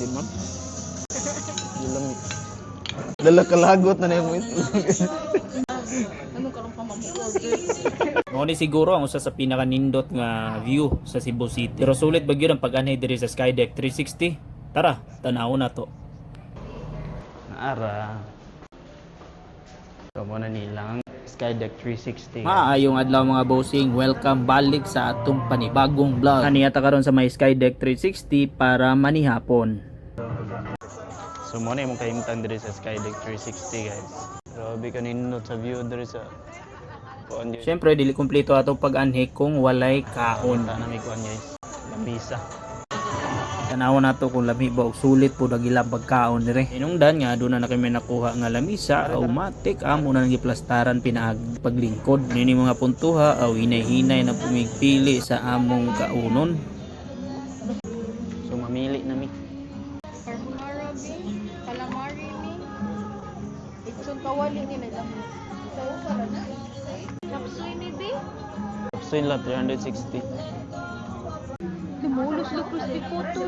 Di man. Lamig. Dala kalagot na yung itlog. Ano ka lang pamamukod? Mao ni siguro ang usa sa pinakanindot nga view sa Cebu City. Pero sulit ba gyud ang pag-anay diri sa Skydeck 360? Tara, tanaw na to. Naara. Kamo na nilang Skydeck 360. Maayong adlaw mga bossing, welcome balik sa atong panibagong vlog. Aniyata karon sa may Skydeck 360 para manihapon. So mo na yung kahimtang diri sa Skydeck 360 guys. Grabe ka nindot sa view diri sa kuan diri. Syempre dili kumpleto atong pag-anhi kung walay kaon. Na may kuan guys. Lamisa. Tanawan nato kung lami ba og sulit po dagilang pagkaon dire. Inungdan nga doon na kami nakuha nga lamisa, automatic amo na giplastaran pinaag paglingkod. Nini mga puntuha aw hinay-hinay na pumigpili sa among kaunon. So mamili na mi. Carbonara mi, calamari mi. Itsun kawali ni nila. Sa na. Kapsoy ni bi. So yun lang 360. Lumulos lo crispy photo.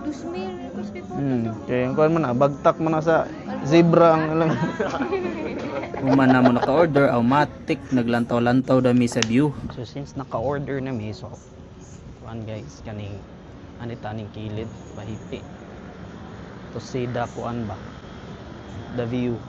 2,000 crispy photo. Kaya yung kuan mo na bagtak mo na sa zebra ang lang. Human na mo naka-order, automatic naglantaw-lantaw dami sa view. So since naka-order na mi, so kuan guys kaning anitaning kilid pahipi. To say da kuan ba? The view.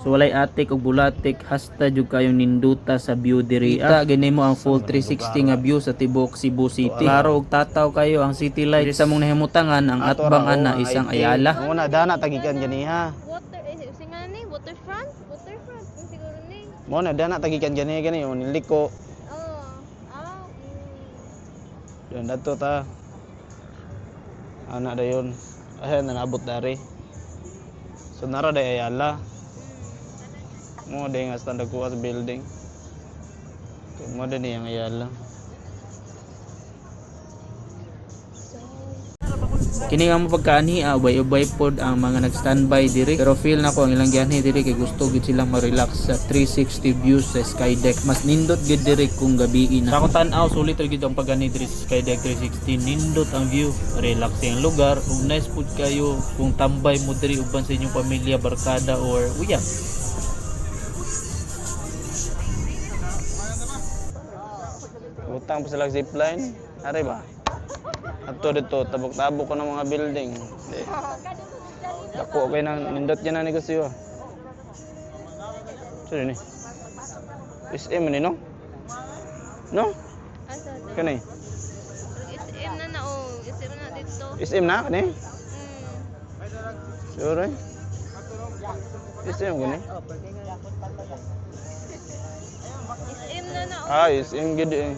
So walay atik og bulatik, hasta jud kayong ninduta sa view diri. Kita gani mo ang full 360 nga view sa tibok Cebu City. Klaro og tataw kayo ang city light. Diri sa mong nahimutangan ang atbangan na isang ayala. Muna dana tagikan ganiha. Water singani, waterfront, waterfront kung siguro ni. Muna dana tagikan ganiha gani yung niliko. Oh. Ah. Yan dato ta. Ana dayon. Ayan nanabot dari. So nara day ayala. Mo day nga stand ko sa building. Mo day yang ayala. Kini nga mo pagkaani, ubay-ubay pod ang mga nag-standby diri. Pero feel na ko ang ilang gianhi diri kay gusto gid silang ma-relax sa 360 views sa Skydeck. Mas nindot gid diri kung gabi na. Sa akong tan-aw sulit ra gid ang pag-ani diri sa Skydeck 360. Nindot ang view, relaxing ang lugar, ug nice pod kayo kung tambay mo diri uban sa inyong pamilya, barkada or uyab. Utang pa sila zipline. Ari ba? Ato dito tabok-tabok ko ng mga building. Di. Dako kay nang nindot yan na negosyo. Sino ni? SM ni no? No? Asa? Kani? SM na na oh. SM na dito. SM na kani? Sure. SM gani? SM na na oh. Ah, SM gid eh.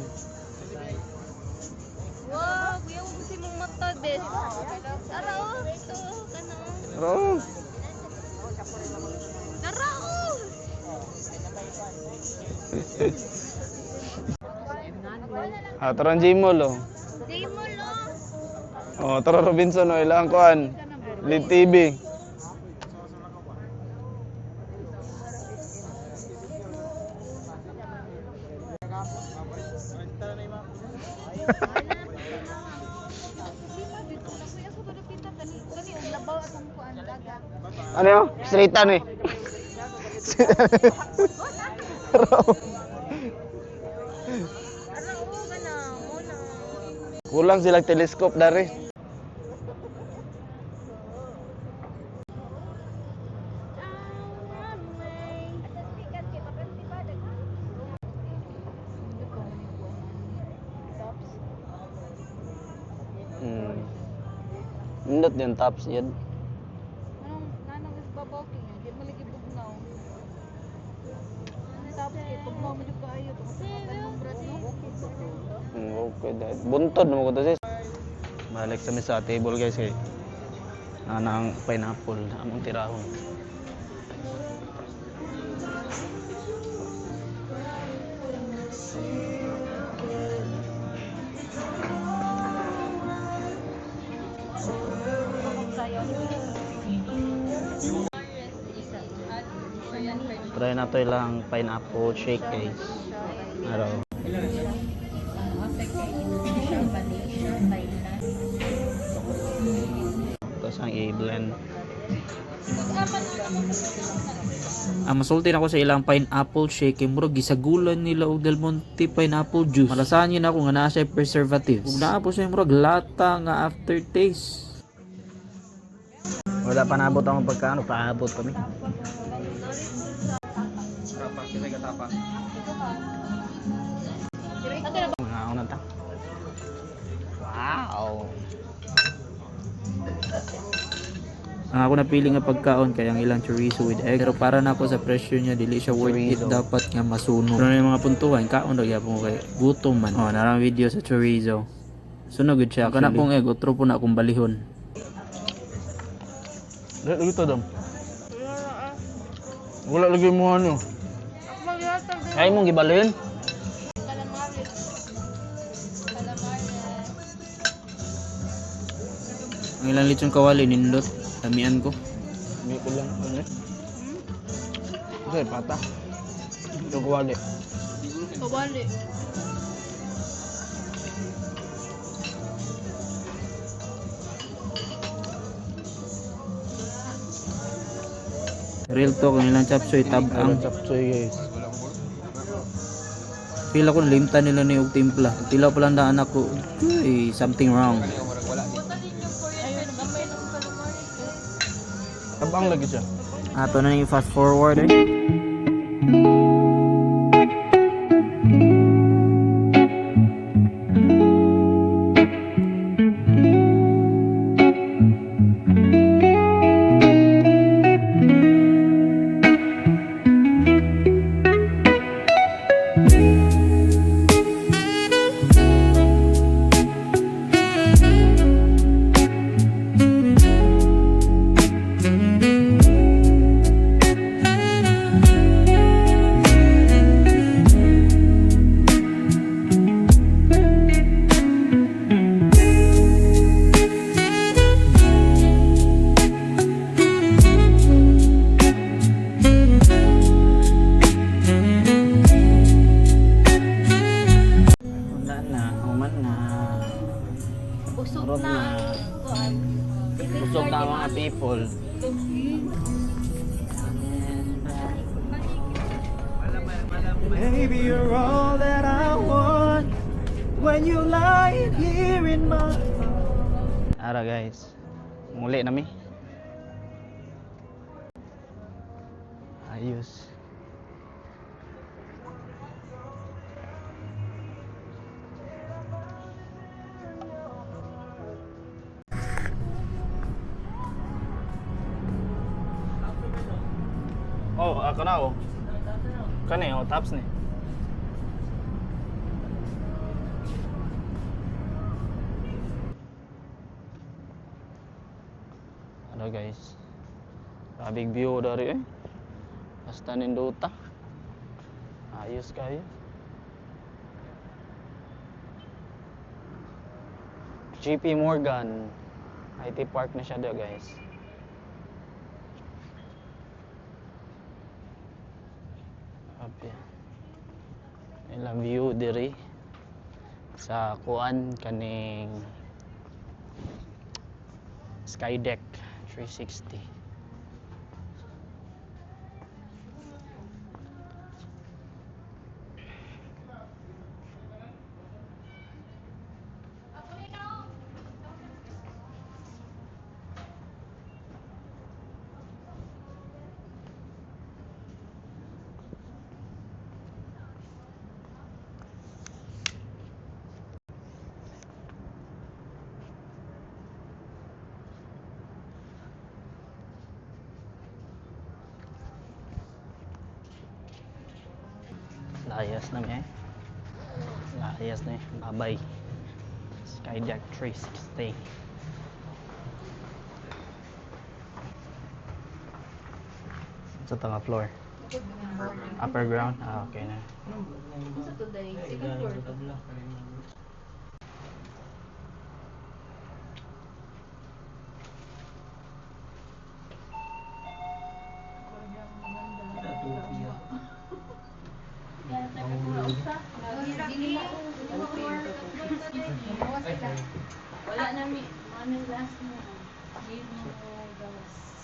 Wow, kuya mo kasi mong mata des. Tara oh. Ito kana. Bro. Tara oh. Tara Jimol oh. Di mo lo. Oh, tara Robinson oh, ilang kuan. Lead TV. Ano yun? Straightan eh. Kulang silang teleskop dari. Nindot yung tops yan. Nanang isbabaw king di maligi bugnaw. Tapos kay bugnaw mo jud kaayo tungod ng brad no. Okay dahil. Buntod mo ko to sis. Balik sa sa table guys kay ang pineapple among tirahon. Try na to ilang pineapple shake guys. Araw. sang i-blend. Ang masulti na ako sa ilang pineapple shake kay murag gisagulan nila og Del Monte pineapple juice. Malasahan yun ako nga naa siya preservatives. Ug naa po siya murag lata nga aftertaste. Wala pa naabot ang pagkaano, paabot kami. Mga una ta. Wow. Ang ako napili nga pagkaon kay ang ilang chorizo with egg. Pero para na ako sa presyo niya dili siya worth it, Chorizo. dapat nga masunog. Pero yung mga puntuhan kaon ra gyapon ko kay gutom man. Oh, narang video sa chorizo. Sunog gud siya. Kana pong egg utro po na akong balihon. Dito dong. Wala lagi mo ano. Ako mag-yatag din. Kaya mong gibalin? Calamari. Calamari. Ang ilang lechon kawali nindot. Damian ko. Hindi ko lang ano eh. Kasi pata. Yung kuwali. Kabali. Real talk ang ilang chapsoy tabang. Chapsoy guys. Feel ako nalimtan nila ni og timpla. Tila pa lang daan ako. Something wrong. Ayun, gamay ng calamari. Tabang lagi siya. Ato na yung fast forward eh. Wala na, human na. Busog Urot na. na. Kuan. Busog na ang mga people. Baby, you're all that I want when you lie here in my Ara guys. Muli nami. Ayos. Oh, ako na oh. Kani oh, tops ni. Ano guys? Grabing view dari eh. Basta nindota. Ayos kayo. JP Morgan. IT Park na siya daw guys. Grabe. Ilang view diri sa kuan kaning Skydeck 360. Layas na eh. Layas na eh. Babay. Skydeck 360. Sa tanga floor. Upper ground? Ah, okay na. Sa today, second floor. Wala na mi. Ano last mo?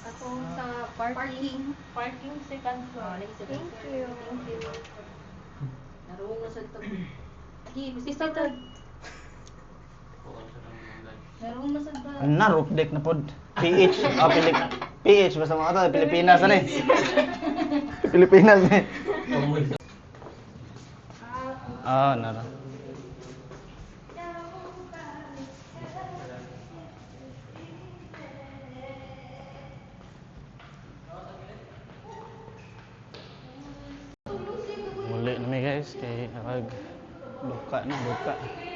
Atong sa parking. Parking second floor. Thank you. Thank you. Naroon na sa ito. Sige, Isa bisita. ka. Naroon na sa ito. Ano na, roof deck na pod. PH. PH, basta mga ito, Pilipinas na eh. Pilipinas eh. Nara. Muli na mi guys, kay duka na, duka.